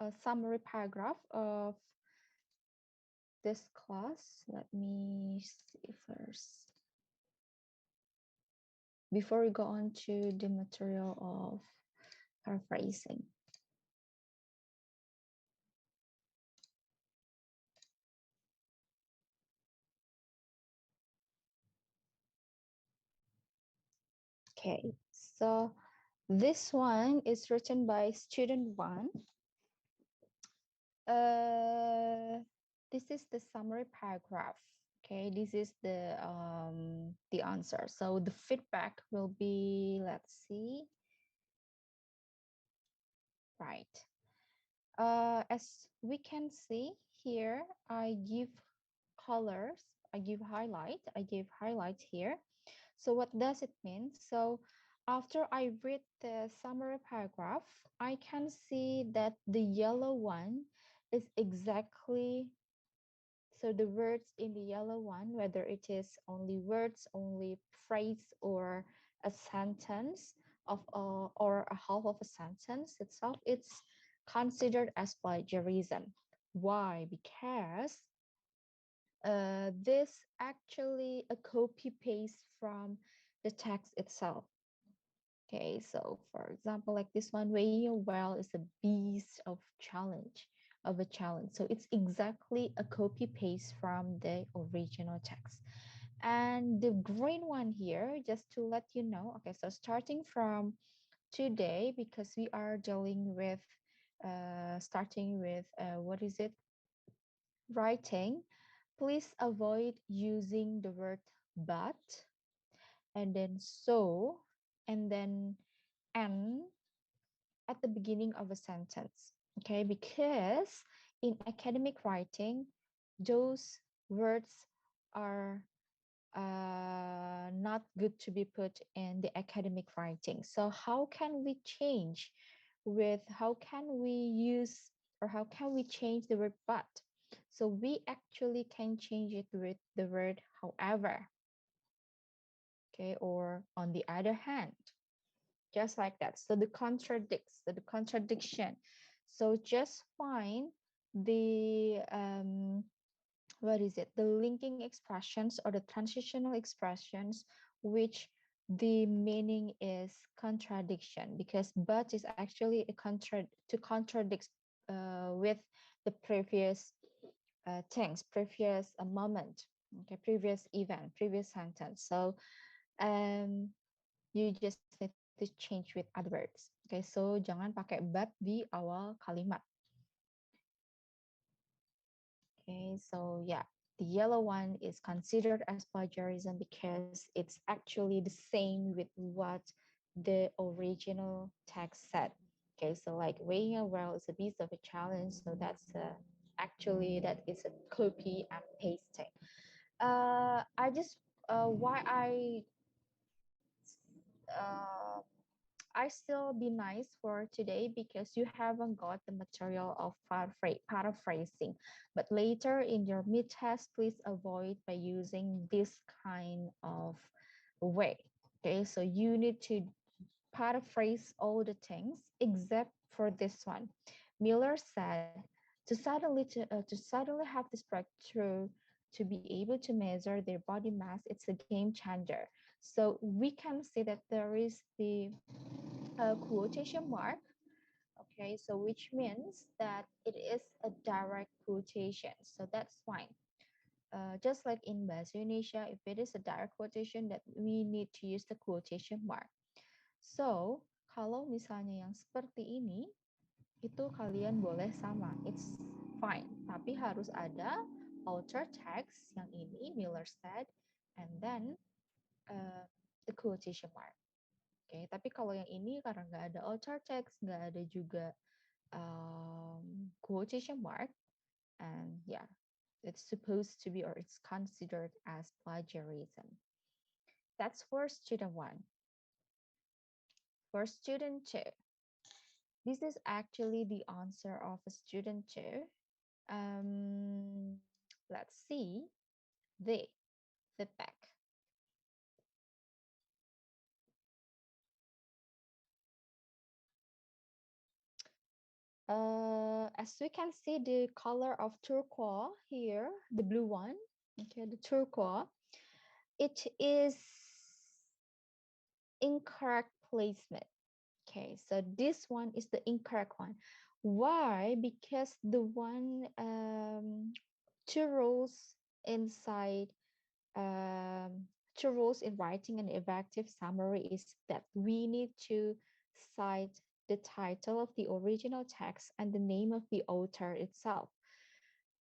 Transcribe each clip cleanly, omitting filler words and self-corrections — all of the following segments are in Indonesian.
a summary paragraph of this class. Let me see first. Before we go on to the material of paraphrasing. Okay, so this one is written by student one. This is the summary paragraph. Okay, this is the answer. So the feedback will be, let's see. Right. As we can see here, I give colors, I give highlight here. So what does it mean? So after I read the summary paragraph, I can see that the yellow one is exactly, so the words in the yellow one, whether it is only words, only phrase, or a sentence or a half of a sentence itself, it's considered as plagiarism. Why? Because this actually a copy paste from the text itself. Okay, so for example, like this one, weighing your well is a beast of a challenge. So it's exactly a copy paste from the original text. And the green one here, just to let you know, okay, so starting from today, because we are dealing with starting with what is it? Writing, please avoid using the word but and then so and then and at the beginning of a sentence. Okay, because in academic writing, those words are not good to be put in the academic writing. So how can we change with, how can we use, or how can we change the word but? So we actually can change it with the word however, okay, or on the other hand, just like that. So the contradicts, so the contradiction. So just find the what is it, the linking expressions or the transitional expressions which the meaning is contradiction, because but is actually a to contradict with the previous things, previous moment, okay, previous event, previous sentence. So you just need to change with other words. Okay, so jangan pakai but di awal kalimat. Okay, so yeah, the yellow one is considered as plagiarism because it's actually the same with what the original text said. Okay, so like weighing a well is a beast of a challenge, so that's actually that is a copy and pasting. I just why uh, I still be nice for today because you haven't got the material of paraphrasing. But later in your mid test, please avoid by using this kind of way. Okay, so you need to paraphrase all the things except for this one. Miller said to suddenly have this breakthrough to be able to measure their body mass, it's a game changer. So we can see that there is the quotation mark. Okay, so which means that it is a direct quotation. So that's fine. Just like in Bahasa Indonesia, if it is a direct quotation, that we need to use the quotation mark. So, kalau misalnya yang seperti ini, itu kalian boleh sama. It's fine. Tapi harus ada alter text yang ini, Miller said, and then the quotation mark. Oke, tapi kalau yang ini karena nggak ada alter text, nggak ada juga quotation mark, and yeah, it's supposed to be or it's considered as plagiarism. That's for student one. For student two, this is actually the answer of a student two. Let's see the feedback. As we can see, the color of turquoise here, the blue one, okay, the turquoise, it is incorrect placement. Okay, so this one is the incorrect one. Why? Because the one two rows inside two rows in writing an effective summary is that we need to cite the title of the original text and the name of the author itself.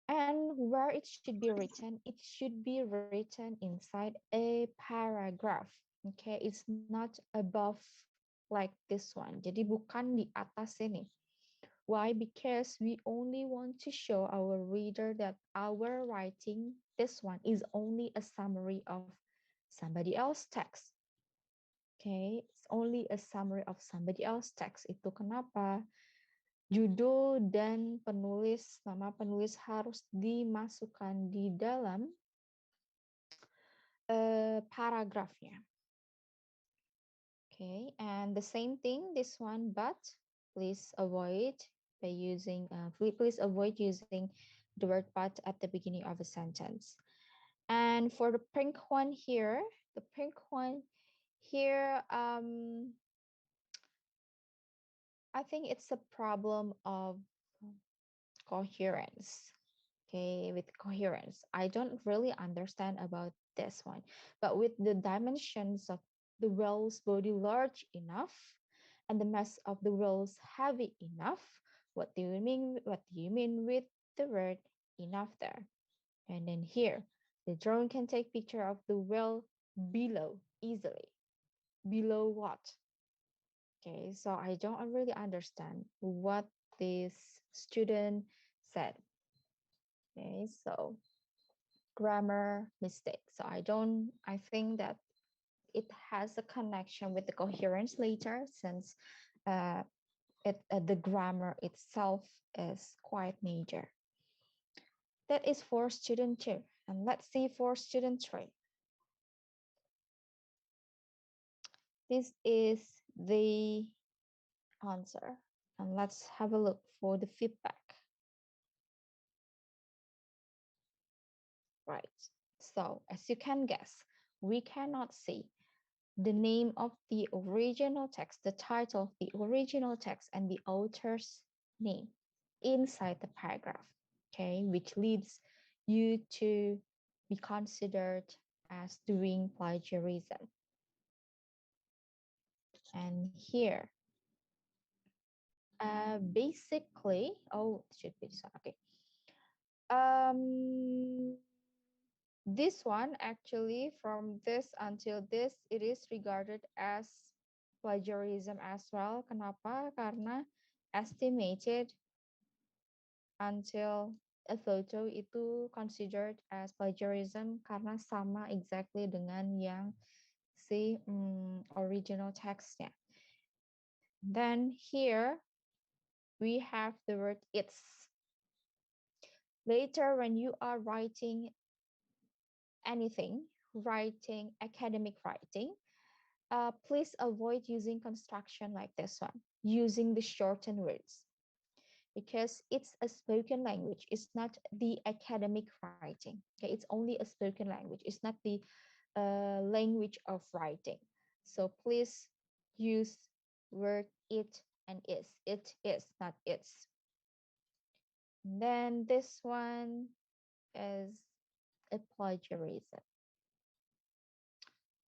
And where it should be written, it should be written inside a paragraph. Okay, it's not above like this one. Jadi bukan di atas ini. Why? Because we only want to show our reader that our writing, this one, is only a summary of somebody else's text. Okay, it's only a summary of somebody else's text. Itu kenapa judul dan penulis, nama penulis harus dimasukkan di dalam paragrafnya. Okay, and the same thing, this one, but please avoid by using, please avoid using the word but at the beginning of a sentence. And for the pink one here, the pink one here, I think it's a problem of coherence. Okay, with coherence. I don't really understand about this one, but with the dimensions of the whale's body large enough and the mass of the whales heavy enough, what do you mean? What do you mean with the word enough there? And then here, the drone can take picture of the whale below easily. Below what? Okay, so I don't really understand what this student said. Okay, so grammar mistake. So I think that it has a connection with the coherence later since uh, the grammar itself is quite major. That is for student 2. And let's see for student 3. This is the answer. And let's have a look for the feedback. Right. So as you can guess, we cannot see the name of the original text, the title of the original text, and the author's name inside the paragraph, okay, which leads you to be considered as doing plagiarism. And here, basically, oh, it should be this one, okay. This one actually from this until this it is regarded as plagiarism as well. Kenapa? Karena estimated until a photo itu considered as plagiarism karena sama exactly dengan yang si original textnya. Then here we have the word it's. Later when you are writing anything, writing academic writing, please avoid using construction like this one, using the shortened words, because it's a spoken language. It's not the academic writing. Okay, it's only a spoken language. It's not the language of writing. So please use word it and is. It is, not it's. Then this one is a plagiarism.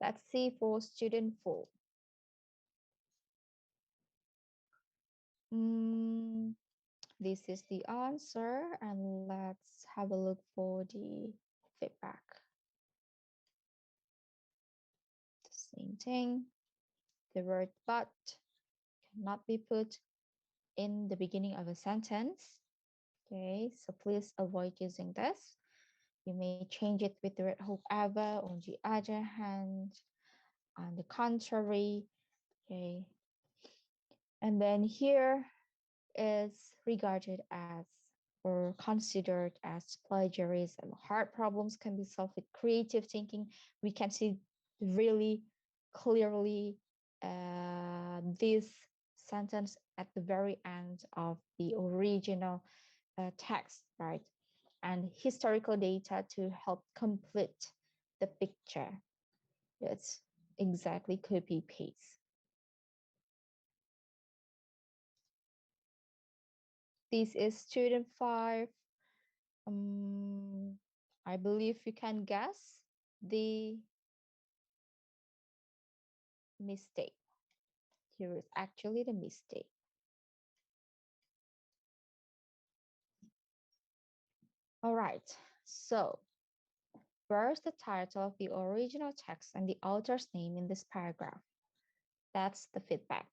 Let's see for student 4. This is the answer, and let's have a look for the feedback. The same thing. The word but cannot be put in the beginning of a sentence. Okay, so please avoid using this. You may change it with the word however, on the other hand, on the contrary. Okay, and then here is regarded as or considered as plagiarism. Hard problems can be solved with creative thinking. We can see really clearly this sentence at the very end of the original text, right? And historical data to help complete the picture. That's exactly copy paste. This is student 5. I believe you can guess the mistake. Here is actually the mistake. All right, so where's the title of the original text and the author's name in this paragraph? That's the feedback.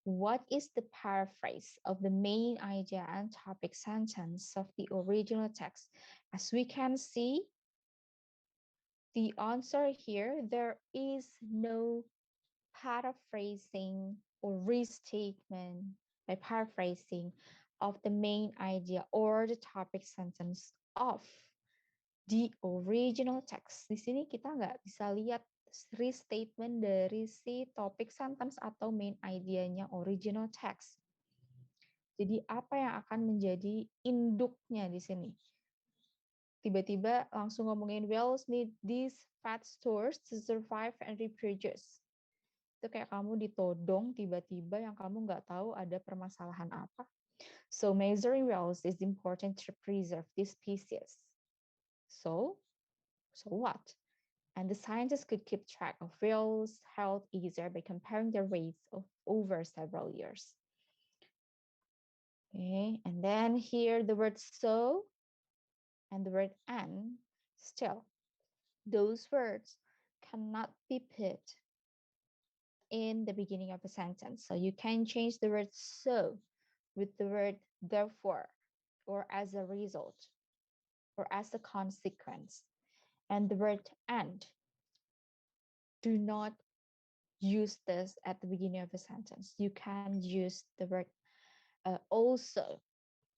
What is the paraphrase of the main idea and topic sentence of the original text? As we can see, the answer here, there is no paraphrasing or restatement by paraphrasing of the main idea or the topic sentence of the original text. Di sini kita nggak bisa lihat restatement dari si topik sentence atau main idenya original text. Jadi apa yang akan menjadi induknya di sini? Tiba-tiba langsung ngomongin whales need these fat stores to survive and reproduce. Itu kayak kamu ditodong tiba-tiba yang kamu nggak tahu ada permasalahan apa. So measuring whales is important to preserve this species. So what? And the scientists could keep track of whales' health easier by comparing their rates over several years. Okay, and then here the word so and the word and, still, those words cannot be put in the beginning of a sentence. So you can change the word so with the word therefore, or as a result, or as a consequence. And the word and, do not use this at the beginning of a sentence. You can use the word also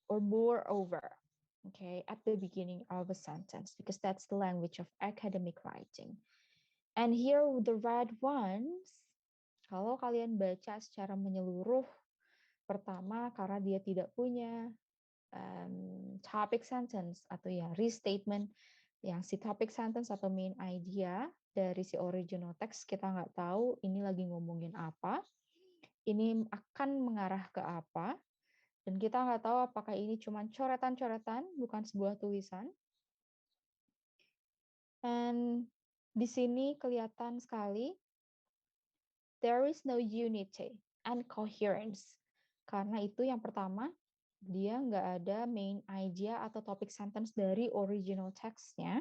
or moreover, okay, at the beginning of a sentence, because that's the language of academic writing. And here the red ones, kalau kalian baca secara menyeluruh, pertama karena dia tidak punya topic sentence atau ya restatement yang si topic sentence atau main idea dari si original text, kita nggak tahu ini lagi ngomongin apa, ini akan mengarah ke apa, dan kita nggak tahu apakah ini cuma coretan-coretan, bukan sebuah tulisan. Dan di sini kelihatan sekali, there is no unity and coherence. Karena itu yang pertama, dia nggak ada main idea atau topic sentence dari original text-nya.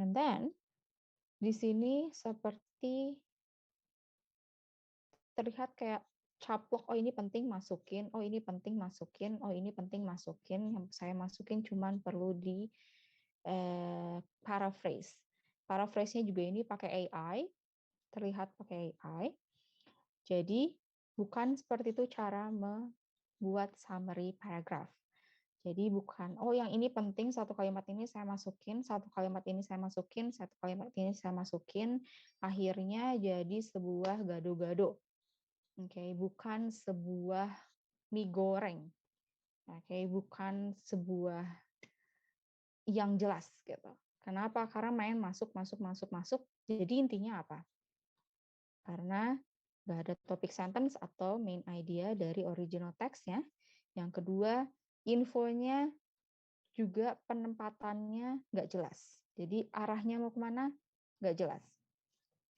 And then, di sini seperti terlihat kayak caplok, oh ini penting masukin, oh ini penting masukin, oh ini penting masukin, yang saya masukin cuman perlu di paraphrase. Paraphrase-nya juga ini pakai AI, terlihat pakai AI. Jadi bukan seperti itu cara membuat summary paragraph. Jadi bukan, oh yang ini penting, satu kalimat ini saya masukin, satu kalimat ini saya masukin, satu kalimat ini saya masukin, akhirnya jadi sebuah gado-gado. Oke, bukan sebuah mie goreng. Oke, bukan sebuah yang jelas gitu. Kenapa? Karena main masuk. Jadi intinya apa? Karena nggak ada topic sentence atau main idea dari original text-nya. Yang kedua, infonya juga penempatannya nggak jelas. Jadi arahnya mau kemana? Nggak jelas.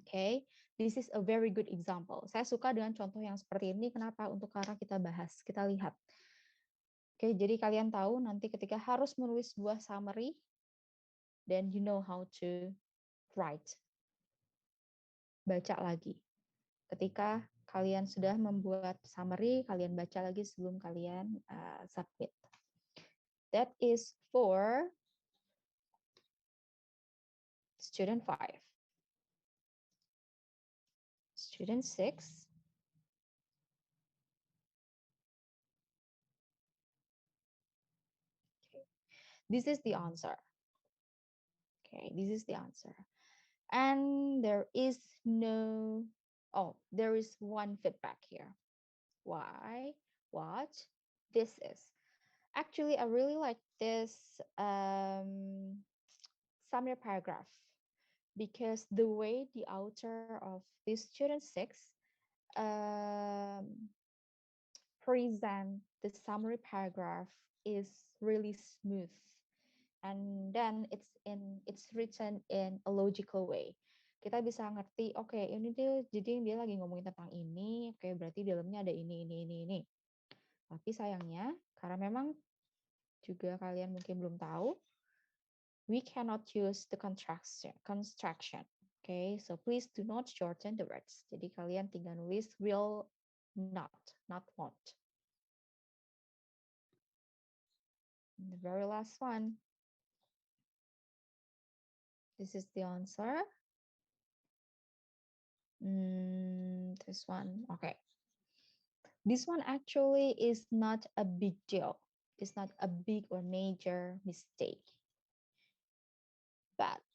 Okay, this is a very good example. Saya suka dengan contoh yang seperti ini. Kenapa? Untuk karena kita bahas, kita lihat. Oke, jadi kalian tahu nanti ketika harus menulis sebuah summary, then you know how to write. Baca lagi. Ketika kalian sudah membuat summary, kalian baca lagi sebelum kalian submit. That is for student 5. Student 6. Okay. This is the answer. Okay, this is the answer. And there is no Oh, there is one feedback here. Why? What? This is. Actually, I really like this summary paragraph because the way the author of this student six um, present the summary paragraph is really smooth, and then it's written in a logical way. Kita bisa ngerti, oke, ini dia lagi ngomongin tentang ini, oke, berarti dalamnya ada ini. Tapi sayangnya karena memang juga kalian mungkin belum tahu, we cannot use the construction. Okay, so please do not shorten the words. Jadi kalian tinggal nulis will not won't. And the very last one. This is the answer. This one, okay. This one actually is not a big deal. It's not a big or major mistake. But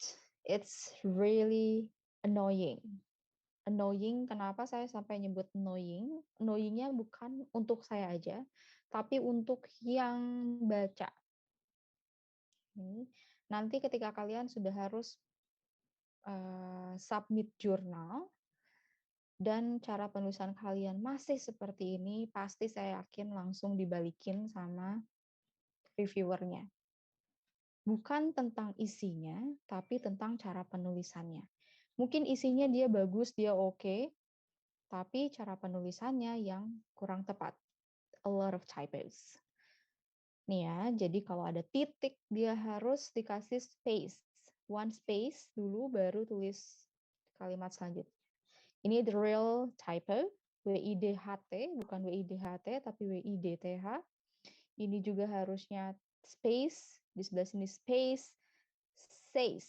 it's really annoying. Annoying, kenapa saya sampai nyebut annoying? Annoyingnya bukan untuk saya aja, tapi untuk yang baca. Nanti ketika kalian sudah harus submit jurnal, dan cara penulisan kalian masih seperti ini, pasti saya yakin langsung dibalikin sama reviewernya. Bukan tentang isinya, tapi tentang cara penulisannya. Mungkin isinya dia bagus, dia oke, tapi cara penulisannya yang kurang tepat. A lot of typos. Nih ya, jadi kalau ada titik, dia harus dikasih space. One space dulu, baru tulis kalimat selanjutnya. Ini the real typo, WIDHT, bukan WIDHT, tapi WIDTH. Ini juga harusnya space, di sebelah sini space, says.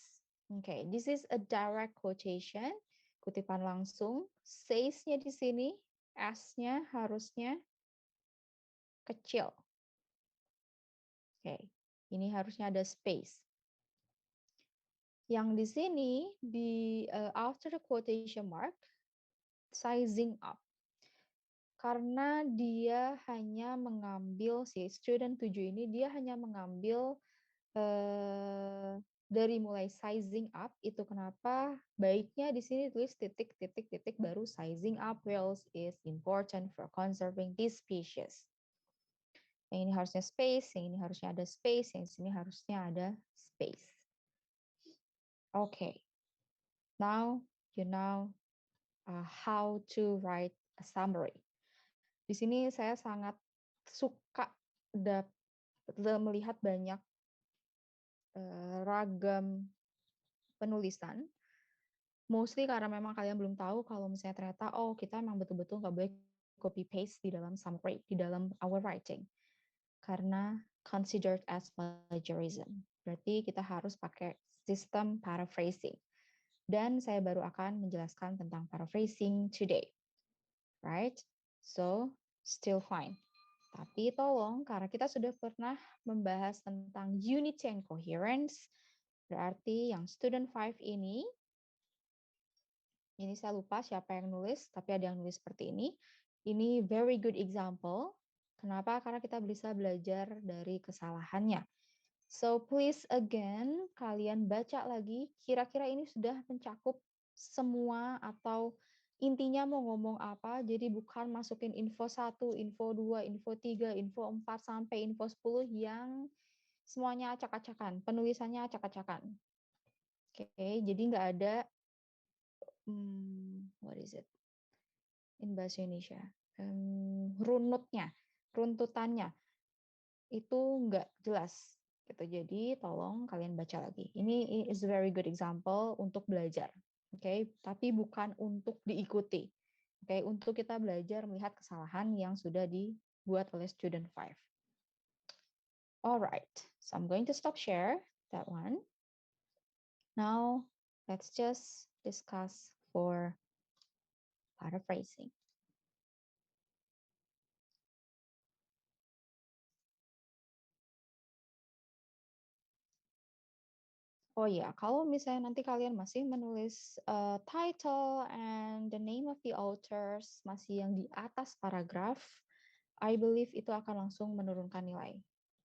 Okay, this is a direct quotation, kutipan langsung. Says-nya di sini, S-nya harusnya kecil. Oke, ini harusnya ada space. Yang di sini, after the quotation mark, sizing up. Karena dia hanya mengambil, si student 7 ini, dia hanya mengambil dari mulai sizing up, itu kenapa baiknya di sini tulis titik baru sizing up whales is important for conserving this species. Yang ini harusnya space, yang ini harusnya ada space, yang sini harusnya ada space. Okay, now you know how to write a summary. Di sini saya sangat suka melihat banyak ragam penulisan. Mostly karena memang kalian belum tahu kalau misalnya ternyata, oh kita memang betul-betul nggak boleh copy paste di dalam summary, di dalam our writing. Karena considered as plagiarism. Berarti kita harus pakai sistem paraphrasing. Dan saya baru akan menjelaskan tentang paraphrasing today. Right? So, still fine. Tapi tolong, karena kita sudah pernah membahas tentang unity and coherence, berarti yang student 5 ini saya lupa siapa yang nulis, tapi ada yang nulis seperti ini. Ini very good example. Kenapa? Karena kita bisa belajar dari kesalahannya. So please again, kalian baca lagi, kira-kira ini sudah mencakup semua atau intinya mau ngomong apa, jadi bukan masukin info 1, info 2, info 3, info 4, sampai info 10 yang semuanya acak-acakan, penulisannya acak-acakan. Oke, jadi nggak ada, what is it? In bahasa Indonesia, runtutannya, itu nggak jelas. Gitu. Jadi tolong kalian baca lagi. Ini is a very good example untuk belajar. Oke, tapi bukan untuk diikuti. Oke, untuk kita belajar melihat kesalahan yang sudah dibuat oleh student 5. Alright, so I'm going to stop share that one. Now, let's just discuss for paraphrasing. Oh ya, kalau misalnya nanti kalian masih menulis title and the name of the authors masih yang di atas paragraf, I believe itu akan langsung menurunkan nilai.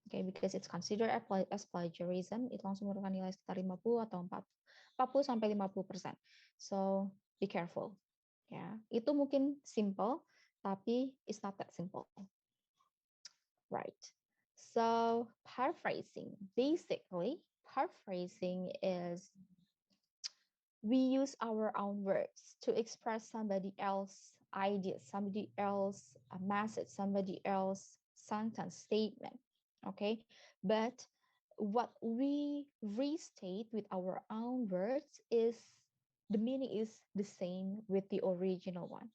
Okay, because it's considered as plagiarism, itu langsung menurunkan nilai sekitar 50 atau 40 sampai 50%. So, be careful. Ya, itu mungkin simple, tapi it's not that simple. Right. So, paraphrasing. Basically, paraphrasing is we use our own words to express somebody else's ideas, somebody else's message, somebody else's sentence statement. Okay, but what we restate with our own words is the meaning is the same with the original one.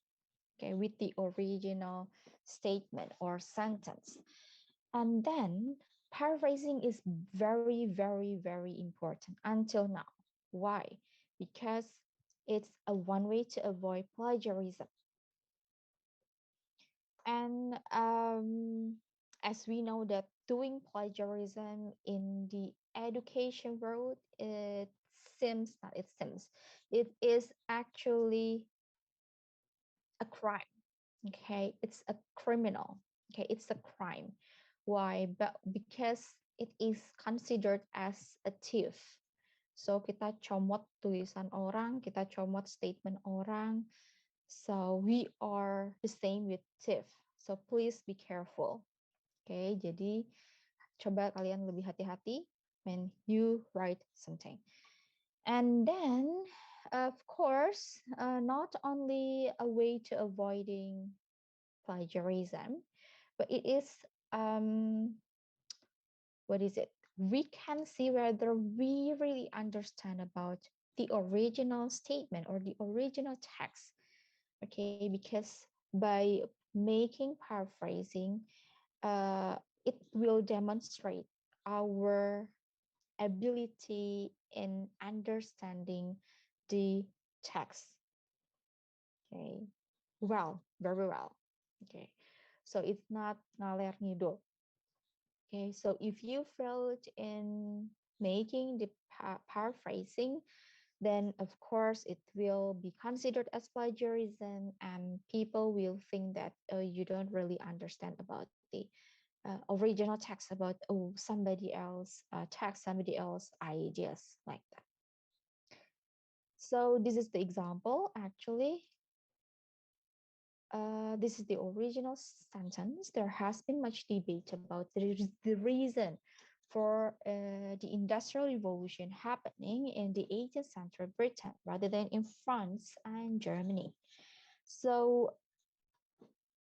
Okay, with the original statement or sentence. And then paraphrasing is very, very, very important until now. Why? Because it's a one way to avoid plagiarism. And as we know that doing plagiarism in the education world, it is actually a crime. Okay, it's a criminal. Okay, it's a crime. Why? But because it is considered as a thief. So kita comot tulisan orang, kita comot statement orang. So we are the same with thief. So please be careful. Okay, jadi coba kalian lebih hati-hati when you write something. And then, of course, not only a way to avoiding plagiarism, but it is what is it? We can see whether we really understand about the original statement or the original text. Okay, because by making paraphrasing, it will demonstrate our ability in understanding the text. Okay, well, very well. Okay, so it's not ngaler ngidul. Okay, so if you failed in making the paraphrasing, then of course it will be considered as plagiarism, and people will think that you don't really understand about the original text about somebody else text, somebody else ideas like that. So this is the example actually. This is the original sentence. There has been much debate about the reason for the Industrial Revolution happening in the 18th century Britain rather than in France and Germany. So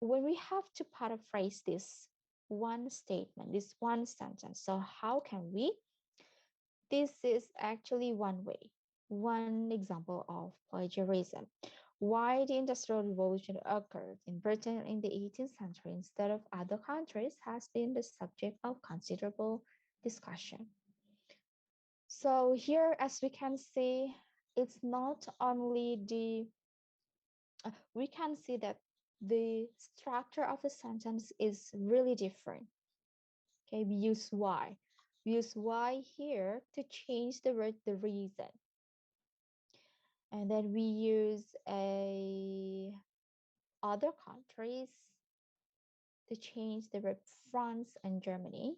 when we have to paraphrase this one statement, this one sentence, so how can we? This is actually one way, one example of plagiarism. Why the Industrial Revolution occurred in Britain in the 18th century instead of other countries has been the subject of considerable discussion. So here, as we can see, it's not only we can see that the structure of the sentence is really different. Okay, we use why. We use why here to change the word the reason. And then we use other countries to change the word France and Germany.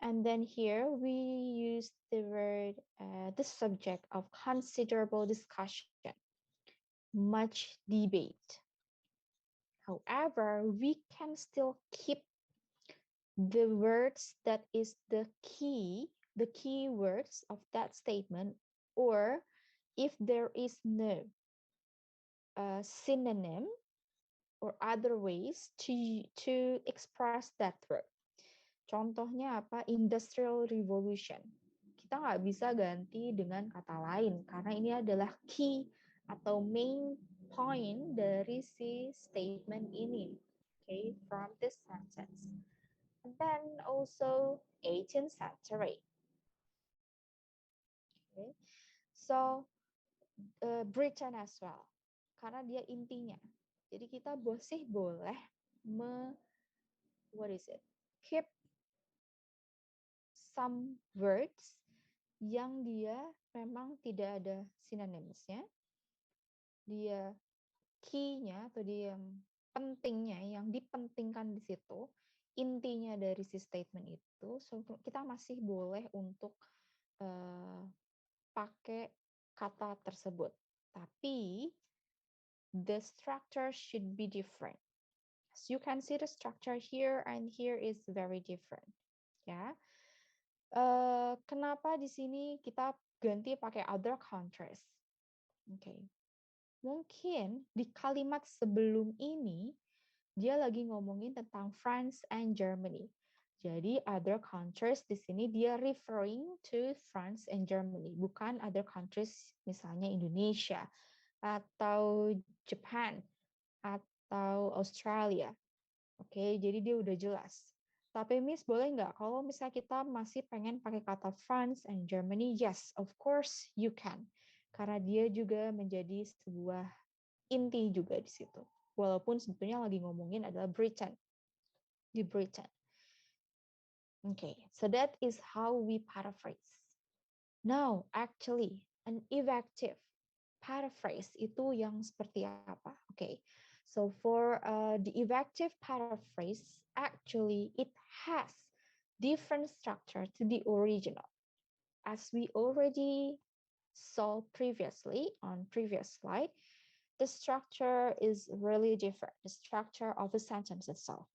And then here we use the word, the subject of considerable discussion, much debate. However, we can still keep the words that is the key words of that statement, or if there is no synonym or other ways to express that word. Contohnya apa? Industrial Revolution. Kita nggak bisa ganti dengan kata lain karena ini adalah key atau main point dari si statement ini. Okay, from this sentence. And then also 18th century. Okay, so Britain as well. Karena dia intinya. Jadi kita sih boleh what is it? Keep some words yang dia memang tidak ada synonyms-nya. Dia key-nya atau dia yang pentingnya, yang dipentingkan di situ, intinya dari si statement itu, kita masih boleh untuk pakai kata tersebut. Tapi the structure should be different. As you can see the structure here and here is very different. Ya, kenapa di sini kita ganti pakai other countries? Oke, mungkin di kalimat sebelum ini dia lagi ngomongin tentang France and Germany. Jadi other countries di sini dia referring to France and Germany, bukan other countries misalnya Indonesia atau Japan atau Australia. Oke, jadi dia udah jelas. Tapi Miss, boleh nggak kalau misalnya kita masih pengen pakai kata France and Germany? Yes, of course you can. Karena dia juga menjadi sebuah inti juga di situ. Walaupun sebetulnya lagi ngomongin adalah Britain. Di Britain. Okay, so that is how we paraphrase. Now, actually, an effective paraphrase itu yang seperti apa? Okay, so for the effective paraphrase, actually it has different structure to the original. As we already saw previously on previous slide, the structure is really different, the structure of the sentence itself.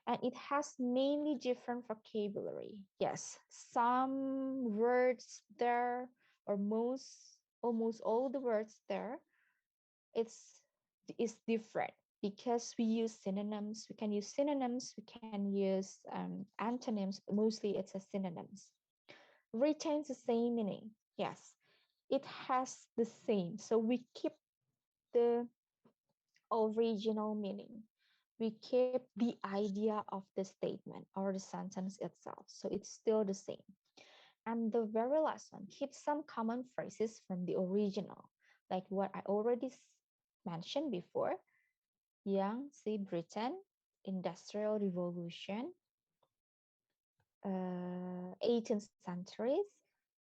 And it has mainly different vocabulary. Yes, some words there, or almost all the words there, it's different because we use synonyms. We can use synonyms, we can use antonyms, but mostly it's a synonyms. Retains the same meaning. Yes, it has the same. So we keep the original meaning. We keep the idea of the statement or the sentence itself. So it's still the same. And the very last one, keep some common phrases from the original, like what I already mentioned before, yang si Britain, Industrial Revolution, 18th centuries,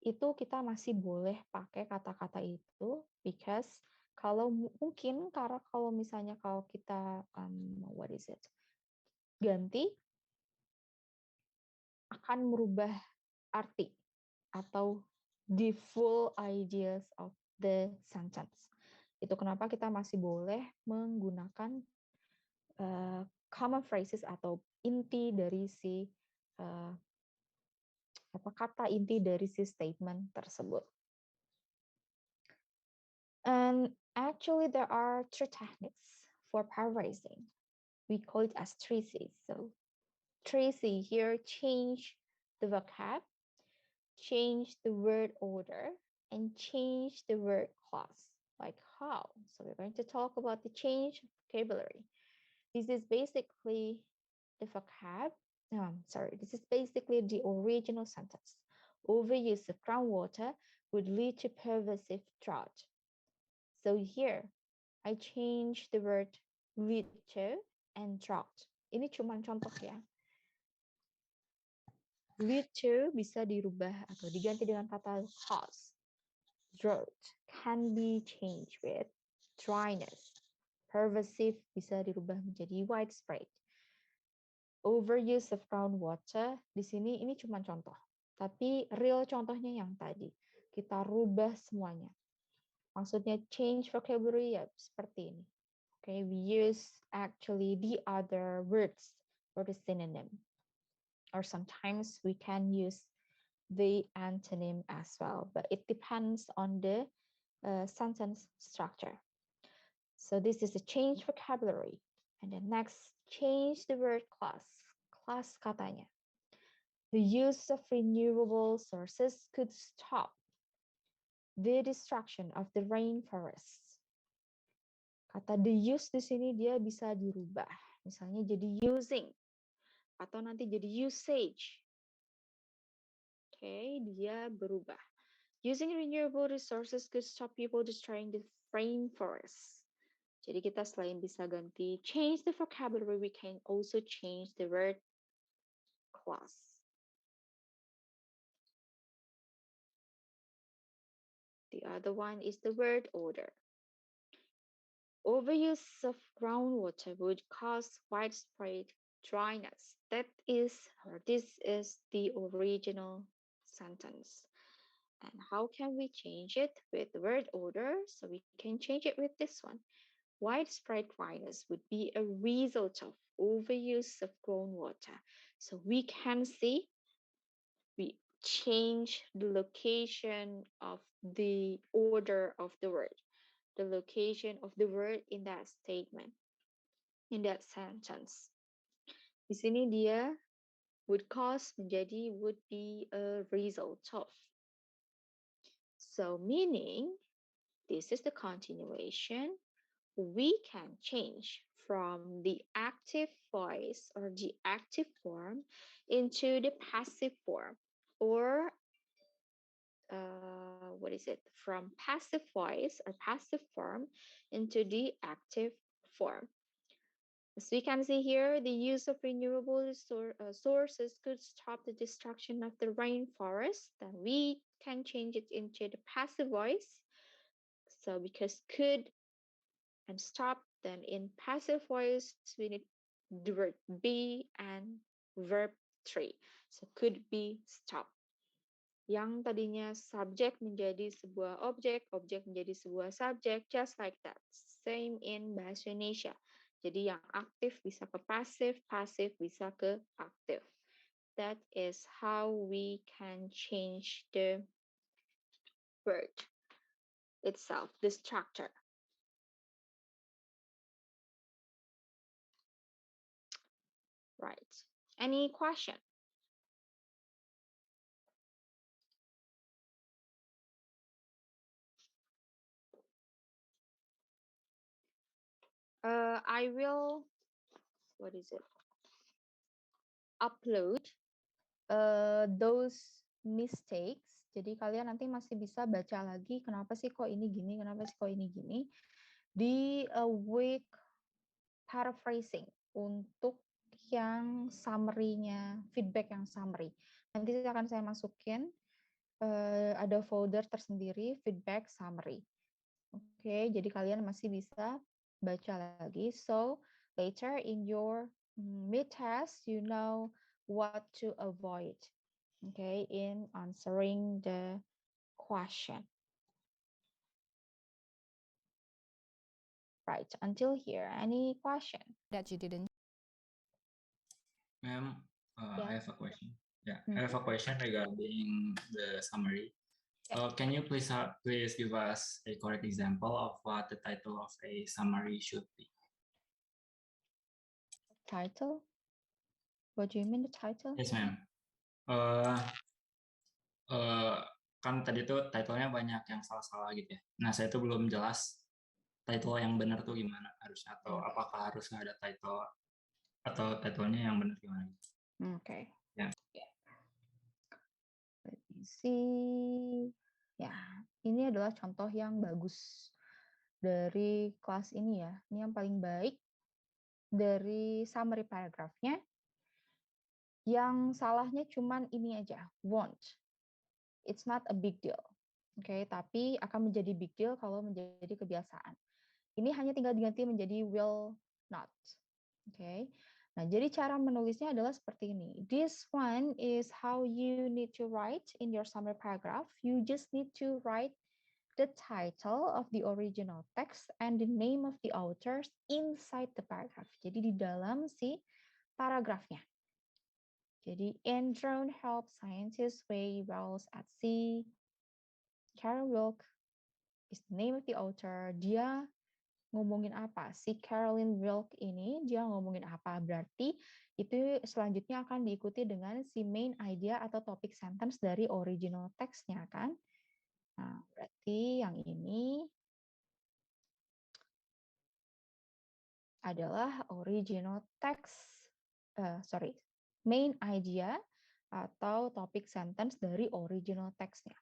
itu kita masih boleh pakai kata-kata itu because kalau mungkin karena kalau misalnya kalau kita what is it, ganti akan merubah arti atau the full ideas of the sentence. Itu kenapa kita masih boleh menggunakan common phrases atau inti dari si kata inti dari si statement tersebut. And actually there are three techniques for paraphrasing. We call it as 3Cs. So 3C here, change the vocab, change the word order, and change the word clause. Like how? So we're going to talk about the change vocabulary. This is basically the vocab. This is basically the original sentence. Overuse of groundwater would lead to pervasive drought. So here, I change the word lead to and drought. Ini cuma contoh ya. Lead to bisa dirubah atau diganti dengan kata cause. Drought can be changed with dryness. Pervasive bisa dirubah menjadi widespread. Overuse of groundwater, di sini ini cuma contoh. Tapi real contohnya yang tadi. Kita rubah semuanya. Maksudnya change vocabulary ya seperti ini. Okay, we use actually the other words for the synonym. Or sometimes we can use the antonym as well, but it depends on the sentence structure. So this is a change vocabulary. And then next, change the word class. Class katanya. The use of renewable sources could stop the destruction of the rainforests. Kata the use di sini dia bisa dirubah. Misalnya jadi using atau nanti jadi usage. Oke, dia berubah. Using renewable resources could stop people destroying the rainforests. Jadi kita selain bisa ganti change the vocabulary, we can also change the word clause. The other one is the word order. Overuse of groundwater would cause widespread dryness. This is the original sentence. And how can we change it with the word order? So we can change it with this one. Widespread dryness would be a result of overuse of groundwater. So we can see we change the location of the order of the word, the location of the word in that statement, in that sentence. Di sini dia would cause menjadi would be a result of. So meaning this is the continuation. We can change from the active voice or the active form into the passive form, or what is it, from passive voice or passive form into the active form. As we can see here, the use of renewable sources could stop the destruction of the rainforest. Then we can change it into the passive voice. So because could and stop, then in passive voice, we need the word be and verb 3. So could be stop. Yang tadinya subjek menjadi sebuah objek, objek menjadi sebuah subjek, just like that. Same in bahasa Indonesia. Jadi yang aktif bisa ke pasif, pasif bisa ke aktif. That is how we can change the word itself, the structure. Right. Any question? I will, what is it? Upload those mistakes. Jadi kalian nanti masih bisa baca lagi kenapa sih kok ini gini, kenapa sih kok ini gini di week paraphrasing untuk yang summary-nya, feedback yang summary. Nanti akan saya masukin ada folder tersendiri feedback summary. Oke, jadi kalian masih bisa baca lagi. So later in your mid test, you know what to avoid. Okay, in answering the question. Right, until here, any question that you didn't? Ma'am, Yeah. I have a question. Yeah, I have a question regarding the summary. Can you please give us a correct example of what the title of a summary should be? Title? What do you mean the title? Yes, ma'am. Kan tadi tuh titlenya banyak yang salah-salah gitu ya. Nah, saya tuh belum jelas title yang benar tuh gimana harusnya, atau apakah harus ada title atau titlenya yang benar gimana? Okay. Ya. Let me see. Ya, ini adalah contoh yang bagus dari kelas ini ya. Ini yang paling baik dari summary paragrafnya. Yang salahnya cuman ini aja, won't. It's not a big deal. Oke, tapi akan menjadi big deal kalau menjadi kebiasaan. Ini hanya tinggal diganti menjadi will not. Oke. Nah, jadi cara menulisnya adalah seperti ini. This one is how you need to write in your summary paragraph. You just need to write the title of the original text and the name of the authors inside the paragraph. Jadi di dalam si paragrafnya. Jadi, in Drone help scientists weigh whales at sea. Carol Wilk is the name of the author. Dia ngomongin apa? Si Carolyn Wilk ini dia ngomongin apa? Berarti itu selanjutnya akan diikuti dengan si main idea atau topic sentence dari original text-nya kan? Nah, berarti yang ini adalah original text, main idea atau topic sentence dari original text-nya.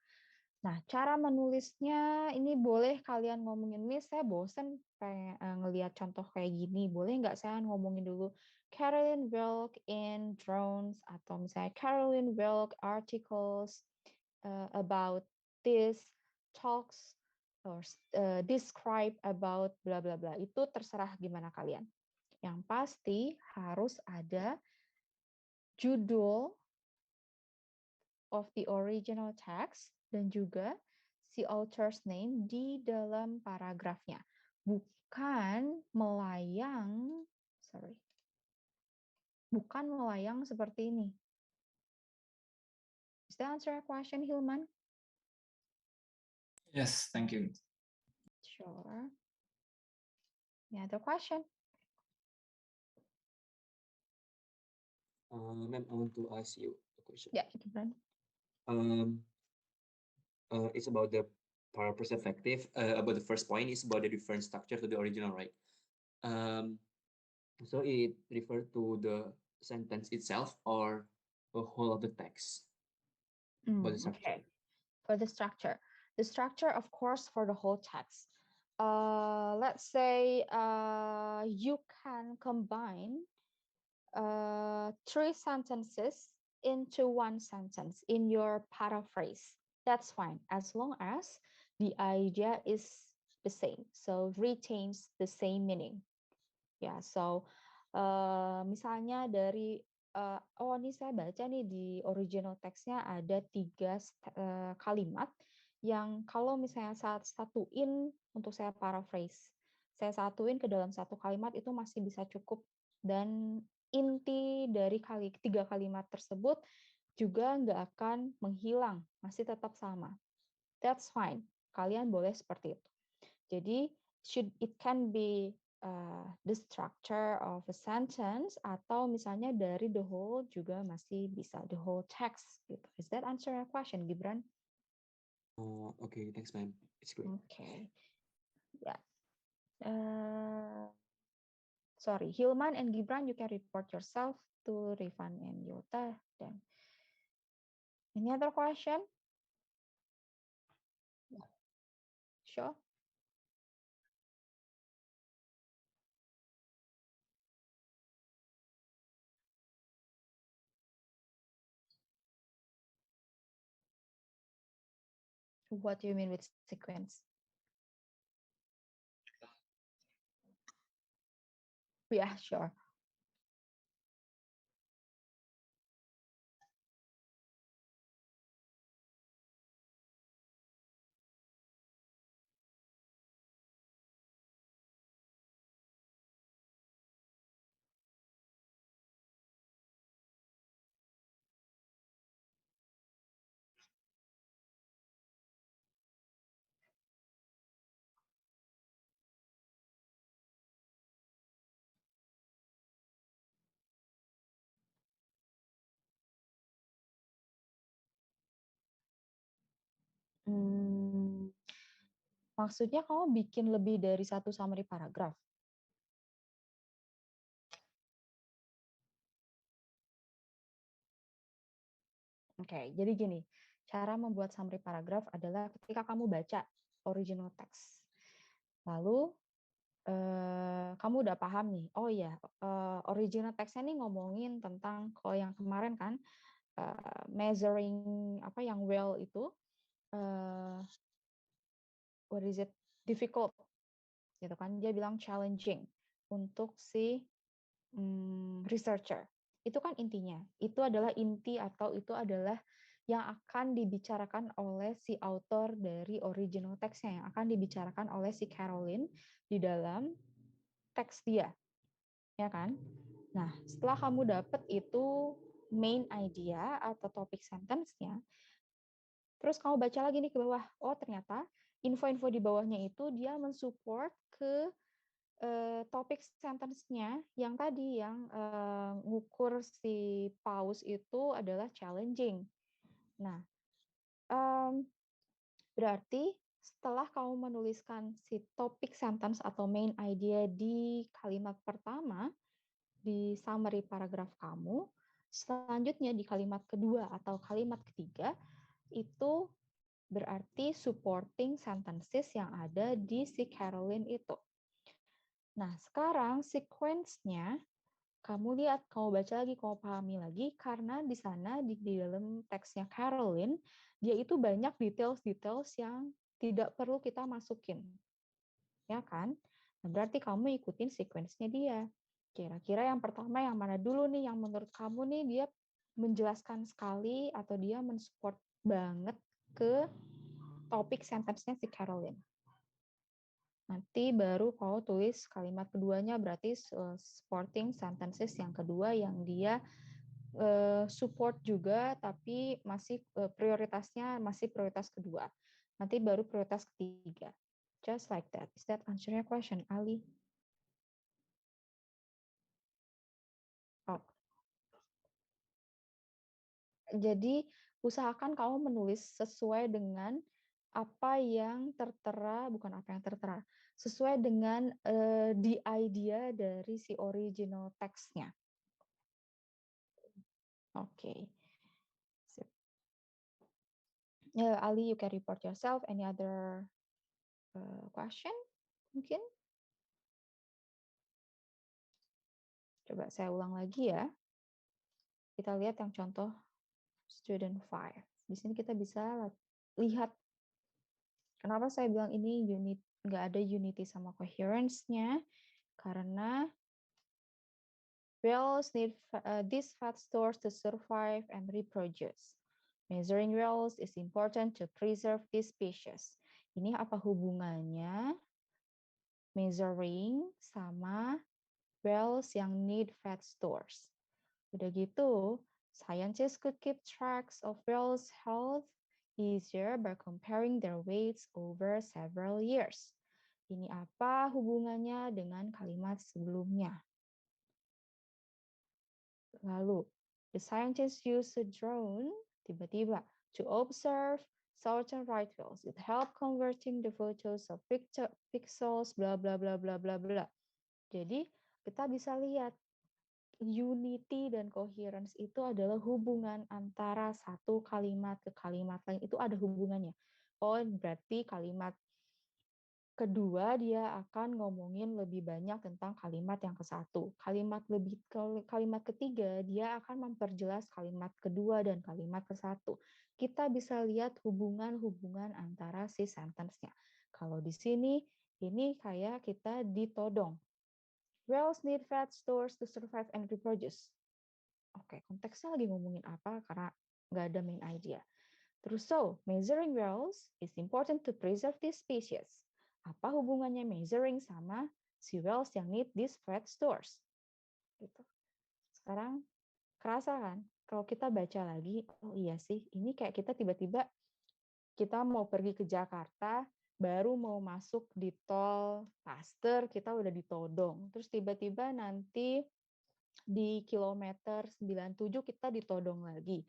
Nah, cara menulisnya ini boleh kalian ngomongin, Miss, saya bosen pengen ngelihat contoh kayak gini. Boleh nggak saya ngomongin dulu Carolyn Wilk in drones, atau misalnya Carolyn Wilk articles about this talks or describe about bla bla bla. Itu terserah gimana kalian. Yang pasti harus ada judul of the original text dan juga si author's name di dalam paragrafnya. Bukan melayang, bukan melayang seperti ini. Is that answer your question, Hilman? Yes, thank you. Sure. Any other question? Ma'am, I want to ask you a question. Yeah, Gibran. It's about the power perspective. About the first point is about the different structure to the original, right? So it refers to the sentence itself or the whole of the text. About the structure. Okay. For the structure, of course, for the whole text. Let's say you can combine 3 sentences into 1 sentence in your paraphrase. That's fine, as long as the idea is the same, so retains the same meaning. Ya, so misalnya dari oh ini saya baca nih di original text-nya ada 3 kalimat yang kalau misalnya saya satuin untuk saya paraphrase, saya satuin ke dalam 1 kalimat itu masih bisa cukup dan inti dari 3 kalimat tersebut juga nggak akan menghilang, masih tetap sama. That's fine. Kalian boleh seperti itu. Jadi it can be the structure of a sentence atau misalnya dari the whole juga masih bisa the whole text gitu. Is that answer your question, Gibran? Okay, thanks, ma'am. It's great. Okay, yeah. Sorry, Hilman and Gibran, you can report yourself to Rifan and Yota. Then, any other question? Yeah. Sure. What do you mean with sequence? Yeah, sure. Maksudnya kamu bikin lebih dari 1 summary paragraph? Oke, jadi gini, cara membuat summary paragraph adalah ketika kamu baca original text. Lalu kamu udah paham nih, oh ya, original text-nya nih ngomongin tentang kalau yang kemarin kan measuring apa yang well itu what is it, difficult gitu kan, dia bilang challenging untuk si researcher. Itu kan intinya. Itu adalah inti atau itu adalah yang akan dibicarakan oleh si author dari original text-nya, yang akan dibicarakan oleh si Caroline di dalam teks dia. Ya kan? Nah, setelah kamu dapat itu main idea atau topik sentence-nya, terus kamu baca lagi nih ke bawah. Oh, ternyata info-info di bawahnya itu dia mensupport ke topik sentence-nya yang tadi yang ngukur si pause itu adalah challenging. Nah, berarti setelah kamu menuliskan si topik sentence atau main idea di kalimat pertama di summary paragraf kamu, selanjutnya di kalimat kedua atau kalimat ketiga itu berarti supporting sentences yang ada di si Caroline itu. Nah, sekarang sequence-nya kamu lihat, kamu baca lagi, kamu pahami lagi, karena di sana di dalam teksnya Caroline, dia itu banyak details-details yang tidak perlu kita masukin. Ya kan? Nah, berarti kamu ikutin sequence-nya dia. Kira-kira yang pertama yang mana dulu nih yang menurut kamu nih dia menjelaskan sekali atau dia mensupport banget ke topik sentence-nya si Caroline. Nanti baru kau tulis kalimat keduanya berarti supporting sentences yang kedua yang dia support juga tapi masih prioritasnya masih prioritas kedua. Nanti baru prioritas ketiga. Just like that. Is that answer your question, Ali? Oh. Jadi usahakan kamu menulis sesuai dengan apa yang tertera, bukan apa yang tertera, sesuai dengan the idea dari si original text-nya. Oke. Sip. Ali, you can report yourself. Any other question? Mungkin? Coba saya ulang lagi ya. Kita lihat yang contoh student 5. Di sini kita bisa lihat kenapa saya bilang ini unit nggak ada unity sama coherence-nya, karena whales need these fat stores to survive and reproduce. Measuring whales is important to preserve this species. Ini apa hubungannya measuring sama whales yang need fat stores? Udah gitu, scientists could keep tracks of whales' health easier by comparing their weights over several years. Ini apa hubungannya dengan kalimat sebelumnya? Lalu, the scientists use a drone, tiba-tiba, to observe southern right whales. It help converting the photos of pixels, bla bla bla bla bla bla. Jadi, kita bisa lihat unity dan coherence itu adalah hubungan antara satu kalimat ke kalimat lain. Itu ada hubungannya. Oh, berarti kalimat kedua dia akan ngomongin lebih banyak tentang kalimat yang ke satu. Kalimat ketiga dia akan memperjelas kalimat kedua dan kalimat ke satu. Kita bisa lihat hubungan-hubungan antara si sentence-nya. Kalau di sini ini kayak kita ditodong. Whales need fat stores to survive and reproduce. Oke, konteksnya lagi ngomongin apa karena nggak ada main idea. Terus, so, measuring whales is important to preserve this species. Apa hubungannya measuring sama si whales yang need these fat stores? Gitu. Sekarang kerasa kan? Kalau kita baca lagi, oh iya sih, ini kayak kita tiba-tiba kita mau pergi ke Jakarta, baru mau masuk di tol Paster, kita udah ditodong. Terus tiba-tiba nanti di kilometer 97 kita ditodong lagi.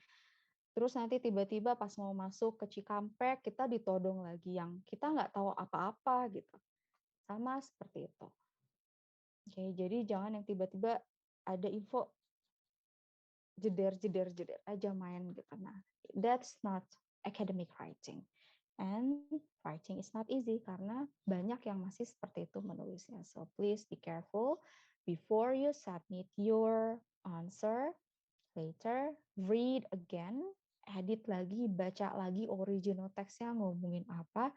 Terus nanti tiba-tiba pas mau masuk ke Cikampek, kita ditodong lagi yang kita nggak tahu apa-apa gitu. Sama seperti itu. Oke, jadi jangan yang tiba-tiba ada info jeder aja main gitu. Nah, that's not academic writing. And writing is not easy karena banyak yang masih seperti itu menulisnya. So please be careful before you submit your answer. Later, read again, edit lagi, baca lagi original teksnya ngomongin apa.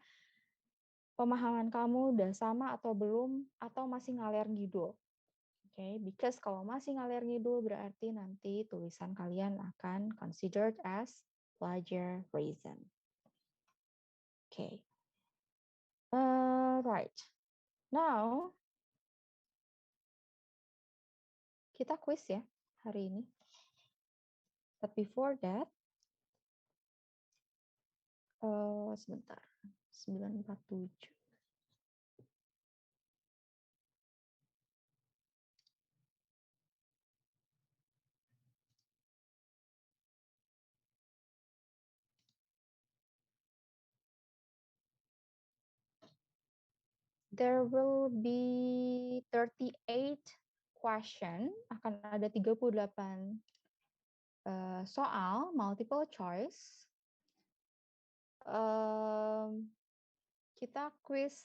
Pemahaman kamu udah sama atau belum, atau masih ngalir ngidul. Okay, because kalau masih ngalir ngidul berarti nanti tulisan kalian akan considered as plagiarism. Okay. Right. Now, kita quiz ya hari ini. But before that, sebentar. 947. There will be 38 question, akan ada 38 soal multiple choice. Kita quiz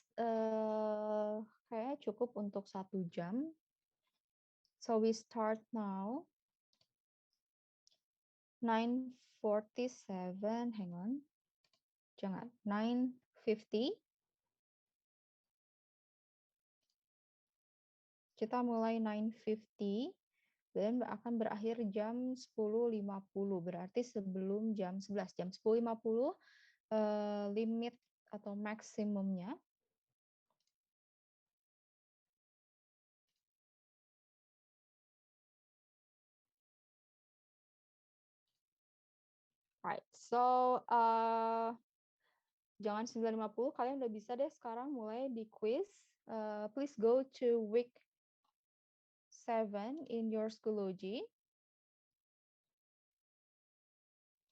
kayaknya cukup untuk 1 jam. So we start now. 9:47, hang on. Jangan, 9:50. Kita mulai 9:50 dan akan berakhir jam 10.50. Berarti sebelum jam 11. Jam 10.50 limit atau maksimumnya. Right. So jangan 9.50, kalian udah bisa deh sekarang mulai di quiz. Please go to week 7 in your Schoology.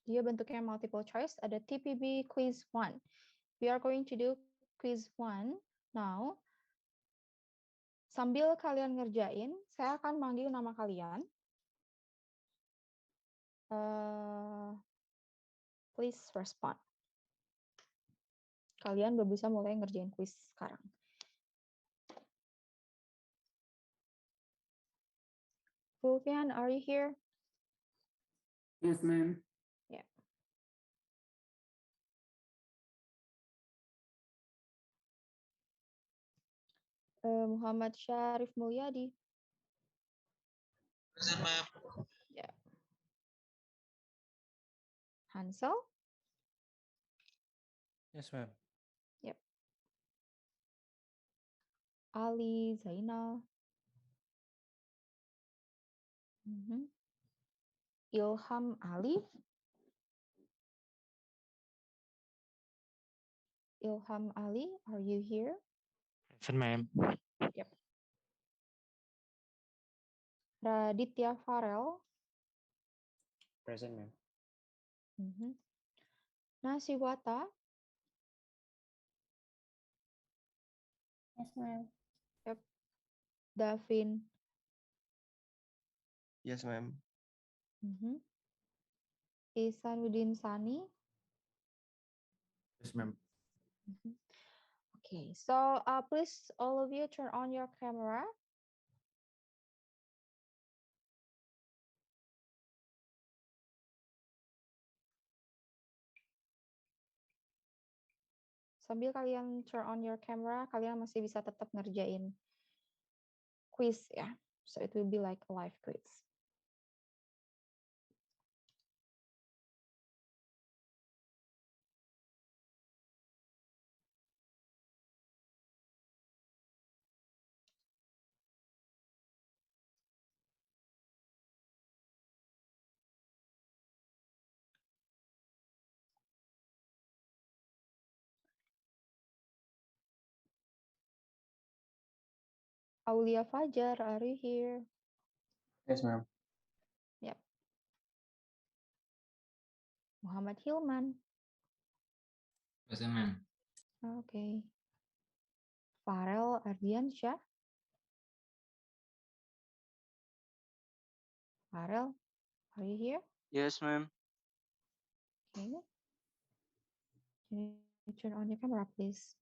Dia bentuknya multiple choice, ada TPB quiz 1. We are going to do quiz 1 now. Sambil kalian ngerjain, saya akan manggil nama kalian. Please respond. Kalian udah bisa mulai ngerjain quiz sekarang. Fulvian, are you here? Yes, ma'am. Yeah. Muhammad Syarif Mulyadi. Present, ma'am. Yeah. Hansel. Yes, ma'am. Yep. Ali Zainal. Ilham Ali. Ilham Ali, are you here? Present, ma'am. Yep. Raditya Farel. Present, ma'am. Nasiwata. Yes, ma'am. Yep. Davin. Yes, ma'am. Isanuddin Sani. Yes, ma'am. Okay, so please all of you turn on your camera. Sambil kalian turn on your camera, kalian masih bisa tetap ngerjain quiz ya. So it will be like a live quiz. Aulia Fajar, are you here? Yes, ma'am. Yep. Muhammad Hilman. Present, ma'am. Okay. Farel Ardiansyah. Farel, are you here? Yes, ma'am. Okay. Can you turn on your camera, please?